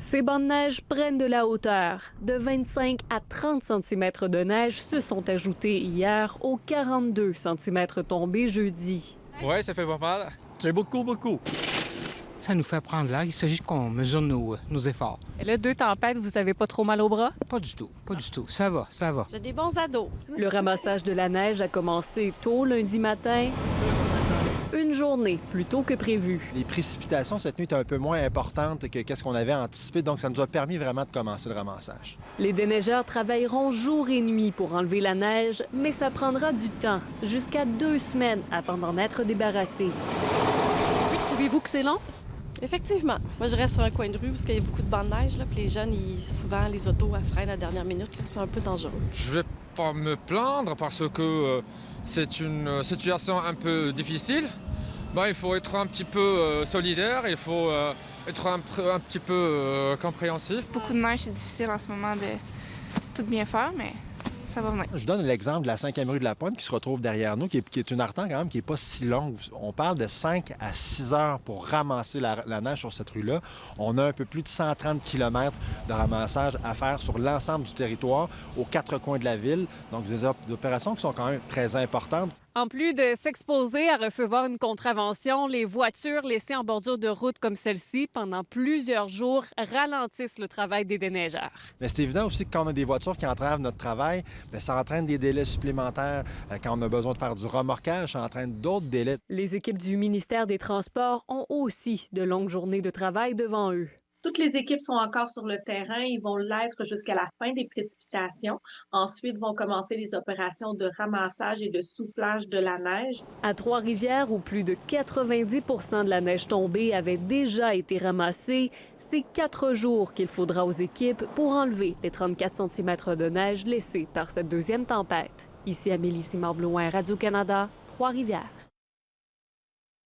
Ces bancs de neige prennent de la hauteur. De 25 à 30 cm de neige se sont ajoutés hier aux 42 cm tombés jeudi. Oui, ça fait pas mal. C'est beaucoup, beaucoup. Ça nous fait prendre l'air. Il s'agit qu'on mesure nos efforts. Et là, 2 tempêtes, vous avez pas trop mal au bras? Pas du tout, pas du tout. Ça va, ça va. J'ai des bons ados. Le ramassage de la neige a commencé tôt lundi matin. Une journée plus tôt que prévu. Les précipitations cette nuit étaient un peu moins importantes que qu'est-ce qu'on avait anticipé, donc ça nous a permis vraiment de commencer le ramassage. Les déneigeurs travailleront jour et nuit pour enlever la neige, mais ça prendra du temps, jusqu'à 2 semaines avant d'en être débarrassé. Trouvez-vous que c'est long? Effectivement. Moi, je reste sur un coin de rue parce qu'il y a beaucoup de bancs de neige. Là, puis les jeunes, souvent, les autos freinent à la dernière minute. C'est un peu dangereux. Je vais pas me plaindre parce que c'est une situation un peu difficile. Il faut être un petit peu solidaire, il faut être un petit peu compréhensif. Beaucoup de neige, c'est difficile en ce moment de tout bien faire, mais ça va venir. Je donne l'exemple de la 5e rue de la Pointe qui se retrouve derrière nous, qui est une artère quand même qui n'est pas si longue. On parle de 5 à 6 heures pour ramasser la neige sur cette rue-là. On a un peu plus de 130 km de ramassage à faire sur l'ensemble du territoire, aux 4 coins de la ville. Donc, des opérations qui sont quand même très importantes. En plus de s'exposer à recevoir une contravention, les voitures laissées en bordure de route comme celle-ci pendant plusieurs jours ralentissent le travail des déneigeurs. Mais c'est évident aussi que quand on a des voitures qui entravent notre travail, bien, ça entraîne des délais supplémentaires. Quand on a besoin de faire du remorquage, ça entraîne d'autres délais. Les équipes du ministère des Transports ont aussi de longues journées de travail devant eux. Toutes les équipes sont encore sur le terrain. Ils vont l'être jusqu'à la fin des précipitations. Ensuite, vont commencer les opérations de ramassage et de soufflage de la neige. À Trois-Rivières, où plus de 90 de la neige tombée avait déjà été ramassée, c'est 4 jours qu'il faudra aux équipes pour enlever les 34 cm de neige laissés par cette deuxième tempête. Ici Amélie Simard-Blouin, Radio-Canada, Trois-Rivières.